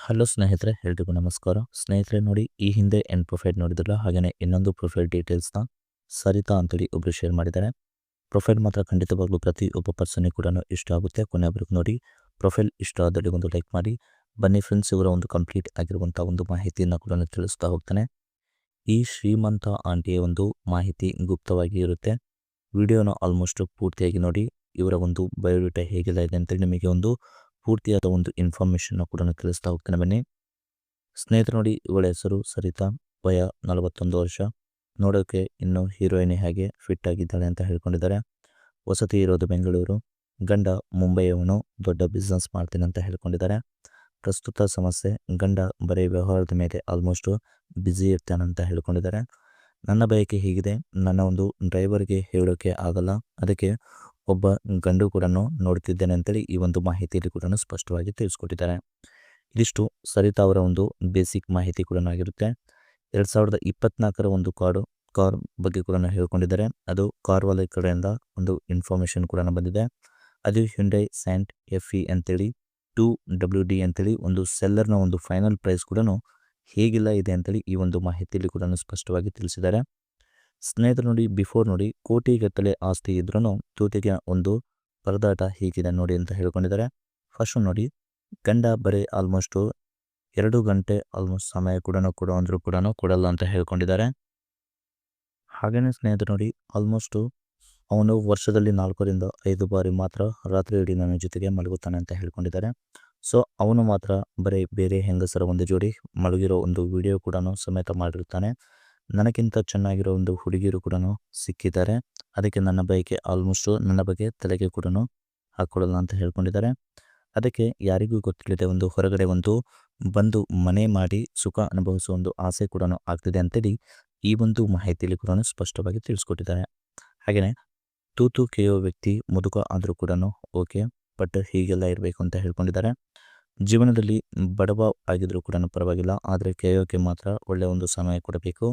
Hello ಸ್ನೇಹಿತರೆ, ಎಲ್ರಿಗೂ ನಮಸ್ಕಾರ. ಸ್ನೇಹಿತರೆ ನೋಡಿ, ಈ ಹಿಂದೆ ಎನ್ ಪ್ರೊಫೈಲ್ ನೋಡಿದ್ರಲ್ಲ, ಹಾಗೆಯೇ ಇನ್ನೊಂದು ಪ್ರೊಫೈಲ್ ಡೀಟೇಲ್ಸ್ನ ಸರಿತಾ ಅಂತೇಳಿ ಒಬ್ಬರು ಶೇರ್ ಮಾಡಿದ್ದಾರೆ. ಪ್ರೊಫೈಲ್ ಮಾತ್ರ ಖಂಡಿತವಾಗ್ಲೂ ಪ್ರತಿ ಒಬ್ಬ ಪರ್ಸನ್ಗೆ ಕೂಡ ಇಷ್ಟ ಆಗುತ್ತೆ. ಕೊನೆವರೆಗೂ ನೋಡಿ. ಪ್ರೊಫೈಲ್ ಇಷ್ಟ ಆದಲ್ಲಿ ಒಂದು ಲೈಕ್ ಮಾಡಿ. ಬನ್ನಿ ಫ್ರೆಂಡ್ಸ್, ಇವರ ಒಂದು ಕಂಪ್ಲೀಟ್ ಆಗಿರುವಂಥ ಒಂದು ಮಾಹಿತಿಯನ್ನು ಕೂಡ ತಿಳಿಸ್ತಾ ಹೋಗ್ತಾನೆ. ಈ ಶ್ರೀಮಂತ ಆಂಟಿಯ ಒಂದು ಮಾಹಿತಿ ಗುಪ್ತವಾಗಿ ಇರುತ್ತೆ. ವಿಡಿಯೋನ ಆಲ್ಮೋಸ್ಟ್ ಪೂರ್ತಿಯಾಗಿ ನೋಡಿ. ಇವರ ಒಂದು ಬಯೋಡೇಟಾ ಹೇಗೆಲ್ಲ ಇದೆ ಅಂತೇಳಿ ನಿಮಗೆ ಒಂದು ಪೂರ್ತಿಯಾದ ಒಂದು ಇನ್ಫಾರ್ಮೇಷನ್ ಕೂಡ ತಿಳಿಸ್ತಾ ಹೋಗ್ತಾನೆ. ಬನ್ನಿ ಸ್ನೇಹಿತರು ನೋಡಿ, ಇವಳ ಹೆಸರು ಸರಿತಾ, ವಯ 41 ವರ್ಷ. ನೋಡೋಕೆ ಇನ್ನು ಹೀರೋಯಿನ್ ಹಾಗೆ ಫಿಟ್ ಆಗಿದ್ದಾಳೆ ಅಂತ ಹೇಳ್ಕೊಂಡಿದ್ದಾರೆ. ವಸತಿ ಇರೋದು ಬೆಂಗಳೂರು. ಗಂಡ ಮುಂಬೈಯವನು, ದೊಡ್ಡ ಬಿಸ್ನೆಸ್ ಮಾಡ್ತೀನಿ ಅಂತ ಹೇಳ್ಕೊಂಡಿದ್ದಾರೆ. ಪ್ರಸ್ತುತ ಸಮಸ್ಯೆ, ಗಂಡ ಬರೀ ವ್ಯವಹಾರದ ಮೇಲೆ ಆಲ್ಮೋಸ್ಟ್ ಬ್ಯುಸಿ ಇರ್ತಾನಂತ ಹೇಳ್ಕೊಂಡಿದ್ದಾರೆ. ನನ್ನ ಬಯಕೆ ಹೀಗಿದೆ, ನನ್ನ ಒಂದು ಡ್ರೈವರ್ಗೆ ಹೇಳೋಕೆ ಆಗಲ್ಲ, ಅದಕ್ಕೆ ಒಬ್ಬ ಗಂಡು ಕೂಡ ನೋಡ್ತಿದ್ದೇನೆ ಅಂತೇಳಿ ಈ ಒಂದು ಮಾಹಿತಿಯಲ್ಲಿ ಕೂಡ ಸ್ಪಷ್ಟವಾಗಿ ತಿಳಿಸ್ಕೊಟ್ಟಿದ್ದಾರೆ. ಇದಿಷ್ಟು ಸರಿತಾ ಅವರ ಒಂದು ಬೇಸಿಕ್ ಮಾಹಿತಿ ಕೂಡ ಆಗಿರುತ್ತೆ. 2024ರ ಒಂದು ಕಾರ್ ಬಗ್ಗೆ ಕೂಡ ಹೇಳ್ಕೊಂಡಿದ್ದಾರೆ. ಅದು ಕಾರ್ವಾಲೆ ಕಡೆಯಿಂದ ಒಂದು ಇನ್ಫಾರ್ಮೇಷನ್ ಕೂಡ ಬಂದಿದೆ. ಅದು ಹ್ಯುಂಡೈ ಸ್ಯಾಂಟ್ FE ಅಂತೇಳಿ 2WD ಅಂತೇಳಿ ಒಂದು ಸೆಲ್ಲರ್ನ ಒಂದು ಫೈನಲ್ ಪ್ರೈಸ್ ಕೂಡ ಹೇಗಿಲ್ಲ ಇದೆ ಅಂತೇಳಿ ಈ ಒಂದು ಮಾಹಿತಿಯಲ್ಲಿ ಕೂಡ ಸ್ಪಷ್ಟವಾಗಿ ತಿಳಿಸಿದ್ದಾರೆ. ಸ್ನೇಹಿತರು ನೋಡಿ, ಬಿಫೋರ್ ನೋಡಿ, ಕೋಟಿಗಟ್ಟಲೆ ಆಸ್ತಿ ಇದ್ರೂ ತೂತಿಗೆ ಒಂದು ಪರದಾಟ ಹೀಗಿದೆ ನೋಡಿ ಅಂತ ಹೇಳ್ಕೊಂಡಿದ್ದಾರೆ. ಫಸ್ಟ್ ನೋಡಿ, ಗಂಡ ಬರೀ ಆಲ್ಮೋಸ್ಟ್ 2 ಗಂಟೆ ಆಲ್ಮೋಸ್ಟ್ ಸಮಯ ಕೂಡ ಅಂದರೂ ಕೂಡ ಕೊಡಲ್ಲ ಅಂತ ಹೇಳ್ಕೊಂಡಿದ್ದಾರೆ. ಹಾಗೆಯೇ ಸ್ನೇಹಿತರು ನೋಡಿ, ಆಲ್ಮೋಸ್ಟು ಅವನು ವರ್ಷದಲ್ಲಿ 4ರಿಂದ 5 ಬಾರಿ ಮಾತ್ರ ರಾತ್ರಿ ಇಡೀ ನನ್ನ ಜೊತೆಗೆ ಮಲಗುತ್ತಾನೆ ಅಂತ ಹೇಳ್ಕೊಂಡಿದ್ದಾರೆ. ಸೊ ಅವನು ಮಾತ್ರ ಬರೀ ಬೇರೆ ಹೆಂಗಸರ ಒಂದು ಜೋಡಿ ಮಲಗಿರೋ ಒಂದು ವಿಡಿಯೋ ಕೂಡ ಸಮೇತ ಮಾಡಿರ್ತಾನೆ. ನನಗಿಂತ ಚೆನ್ನಾಗಿರೋ ಒಂದು ಹುಡುಗಿಯರು ಕೂಡ ಸಿಕ್ಕಿದ್ದಾರೆ, ಅದಕ್ಕೆ ನನ್ನ ಬಯಕೆ ಆಲ್ಮೋಸ್ಟು ನನ್ನ ಬಗ್ಗೆ ತಲೆಗೆ ಕೂಡ ಹಾಕ್ಕೊಳ್ಳಲ್ಲ ಅಂತ ಹೇಳ್ಕೊಂಡಿದ್ದಾರೆ. ಅದಕ್ಕೆ ಯಾರಿಗೂ ಗೊತ್ತಿಲ್ಲದೆ ಒಂದು ಹೊರಗಡೆ ಒಂದು ಬಂದು ಮನೆ ಮಾಡಿ ಸುಖ ಅನುಭವಿಸುವ ಒಂದು ಆಸೆ ಕೂಡ ಆಗ್ತಿದೆ ಅಂತೇಳಿ ಈ ಒಂದು ಮಾಹಿತಿಯಲ್ಲಿ ಕೂಡ ಸ್ಪಷ್ಟವಾಗಿ ತಿಳಿಸ್ಕೊಟ್ಟಿದ್ದಾರೆ. ಹಾಗೆಯೇ ತೂತು ಕೇಯೋ ವ್ಯಕ್ತಿ ಮುದುಕ ಆದರೂ ಕೂಡ ಓಕೆ, ಬಟ್ ಹೀಗೆಲ್ಲ ಇರಬೇಕು ಅಂತ ಹೇಳ್ಕೊಂಡಿದ್ದಾರೆ. ಜೀವನದಲ್ಲಿ ಬಡವ ಆಗಿದ್ರೂ ಕೂಡ ಪರವಾಗಿಲ್ಲ, ಆದರೆ ಕೇಯೋಕೆ ಮಾತ್ರ ಒಳ್ಳೆಯ ಒಂದು ಸಮಯ ಕೊಡಬೇಕು.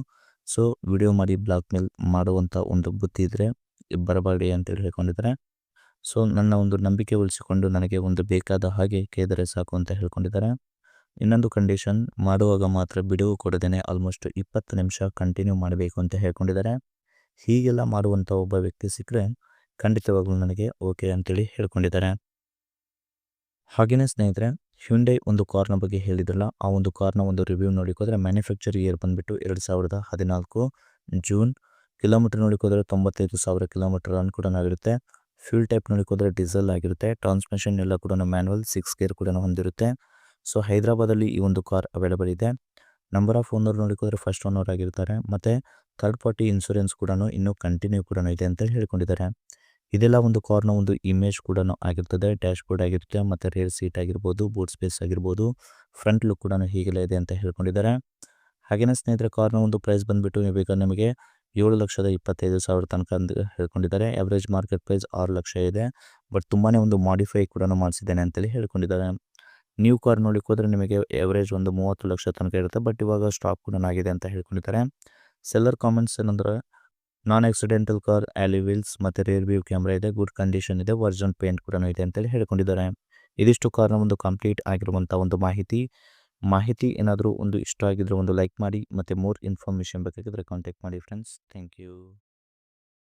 ಸೊ ವಿಡಿಯೋ ಮಾಡಿ ಬ್ಲಾಕ್ ಮೇಲ್ ಮಾಡುವಂಥ ಒಂದು ಬುದ್ಧಿ ಇದ್ದರೆ ಬರಬೇಡಿ ಅಂತೇಳಿ ಹೇಳ್ಕೊಂಡಿದ್ದಾರೆ. ಸೊ ನನ್ನ ಒಂದು ನಂಬಿಕೆ ಉಳಿಸಿಕೊಂಡು ನನಗೆ ಒಂದು ಬೇಕಾದ ಹಾಗೆ ಕೇಳಿದರೆ ಸಾಕು ಅಂತ ಹೇಳ್ಕೊಂಡಿದ್ದಾರೆ. ಇನ್ನೊಂದು ಕಂಡೀಷನ್, ಮಾಡುವಾಗ ಮಾತ್ರ ಬಿಡುವು ಕೊಡದೇನೆ ಆಲ್ಮೋಸ್ಟ್ 20 ನಿಮಿಷ ಕಂಟಿನ್ಯೂ ಮಾಡಬೇಕು ಅಂತ ಹೇಳ್ಕೊಂಡಿದ್ದಾರೆ. ಹೀಗೆಲ್ಲ ಮಾಡುವಂಥ ಒಬ್ಬ ವ್ಯಕ್ತಿ ಸಿಕ್ಕರೆ ಖಂಡಿತವಾಗ್ಲೂ ನನಗೆ ಓಕೆ ಅಂತೇಳಿ ಹೇಳ್ಕೊಂಡಿದ್ದಾರೆ. ಹಾಗೆಯೇ ಸ್ನೇಹಿತರೆ, ಹ್ಯುಂಡೈ ಒಂದು ಕಾರ್ನ ಬಗ್ಗೆ ಹೇಳಿದ್ರಲ್ಲ, ಆ ಒಂದು ಕಾರ್ನ ಒಂದು ರಿವ್ಯೂ ನೋಡಿಕೋದ್ರೆ ಮ್ಯಾನುಫ್ಯಾಕ್ಚರ್ ಇಯರ್ ಬಂದುಬಿಟ್ಟು 2014 ಜೂನ್. ಕಿಲೋಮೀಟರ್ ನೋಡಿಕೋದ್ರೆ 95,000 ಕಿಲೋಮೀಟರ್ ರನ್ ಕೂಡ ಆಗಿರುತ್ತೆ. ಫ್ಯೂಲ್ ಟೈಪ್ ನೋಡಿಕೋದ್ರೆ ಡೀಸೆಲ್ ಆಗಿರುತ್ತೆ. ಟ್ರಾನ್ಸ್ಮಿಷನ್ ಎಲ್ಲ ಕೂಡ ಮ್ಯಾನ್ಯಲ್ 6 ಗೇರ್ ಕೂಡ ಹೊಂದಿರುತ್ತೆ. ಸೊ ಹೈದರಾಬಾದಲ್ಲಿ ಈ ಒಂದು ಕಾರ್ ಅವೈಲೇಬಲ್ ಇದೆ. ನಂಬರ್ ಆಫ್ ಓನರ್ ನೋಡಿಕೋದ್ರೆ ಫಸ್ಟ್ ಓನರ್ ಆಗಿರ್ತಾರೆ. ಮತ್ತು ಥರ್ಡ್ ಪಾರ್ಟಿ ಇನ್ಶೂರೆನ್ಸ್ ಕೂಡ ಇನ್ನೂ ಕಂಟಿನ್ಯೂ ಕೂಡ ಇದೆ ಅಂತ ಹೇಳ್ಕೊಂಡಿದ್ದಾರೆ. ಇದೆಲ್ಲ ಒಂದು ಕಾರ್ನ ಒಂದು ಇಮೇಜ್ ಕೂಡ ಆಗಿರ್ತದೆ. ಡ್ಯಾಶ್ ಬೋರ್ಡ್ ಆಗಿರುತ್ತೆ, ಮತ್ತು ರೇರ್ ಸೀಟ್ ಆಗಿರ್ಬೋದು, ಬೂಟ್ ಸ್ಪೇಸ್ ಆಗಿರ್ಬೋದು, ಫ್ರಂಟ್ ಲುಕ್ ಕೂಡ ಹೀಗೆಲ್ಲ ಇದೆ ಅಂತ ಹೇಳ್ಕೊಂಡಿದ್ದಾರೆ. ಹಾಗೆಯೇ ಸ್ನೇಹಿತರೆ, ಕಾರ್ನ ಒಂದು ಪ್ರೈಸ್ ಬಂದುಬಿಟ್ಟು ಈಗ ನಿಮಗೆ 7,25,000 ತನಕ ಅಂತ ಹೇಳ್ಕೊಂಡಿದ್ದಾರೆ. ಆವ್ರೇಜ್ ಮಾರ್ಕೆಟ್ ಪ್ರೈಸ್ 6 ಲಕ್ಷ ಇದೆ, ಬಟ್ ತುಂಬಾ ಒಂದು ಮಾಡಿಫೈ ಕೂಡ ಮಾಡಿಸಿದ್ದೇನೆ ಅಂತೇಳಿ ಹೇಳ್ಕೊಂಡಿದ್ದಾರೆ. ನ್ಯೂ ಕಾರ್ ನೋಡಲಿಕ್ಕೆ ಹೋದರೆ ನಿಮಗೆ ಆವ್ರೇಜ್ ಒಂದು 30 ಲಕ್ಷ ತನಕ ಇರುತ್ತೆ, ಬಟ್ ಇವಾಗ ಸ್ಟಾಕ್ ಕೂಡ ಆಗಿದೆ ಅಂತ ಹೇಳ್ಕೊಂಡಿದ್ದಾರೆ. ಸೆಲ್ಲರ್ ಕಾಮೆಂಟ್ಸ್ ಏನಂದ್ರೆ, ನಾನ್ ಆಕ್ಸಿಡೆಂಟಲ್ ಕಾರ್, ಆಲಿ ವೀಲ್ಸ್ ಮತ್ತು ರೇರ್ ವ್ಯೂ ಕ್ಯಾಮ್ರಾ ಇದೆ, ಗುಡ್ ಕಂಡೀಷನ್ ಇದೆ, ವರ್ಜನ್ ಪೇಂಟ್ ಕೂಡ ಇದೆ ಅಂತೇಳಿ ಹೇಳ್ಕೊಂಡಿದ್ದಾರೆ. ಇದಿಷ್ಟು ಕಾರ್ನ ಒಂದು ಕಂಪ್ಲೀಟ್ ಆಗಿರುವಂಥ ಒಂದು ಮಾಹಿತಿ ಏನಾದರೂ ಒಂದು ಇಷ್ಟ ಆಗಿದ್ರೆ ಒಂದು ಲೈಕ್ ಮಾಡಿ, ಮತ್ತು ಮೋರ್ ಇನ್ಫಾರ್ಮೇಷನ್ ಬೇಕಾಗಿದ್ರೆ ಕಾಂಟ್ಯಾಕ್ಟ್ ಮಾಡಿ ಫ್ರೆಂಡ್ಸ್. Thank you.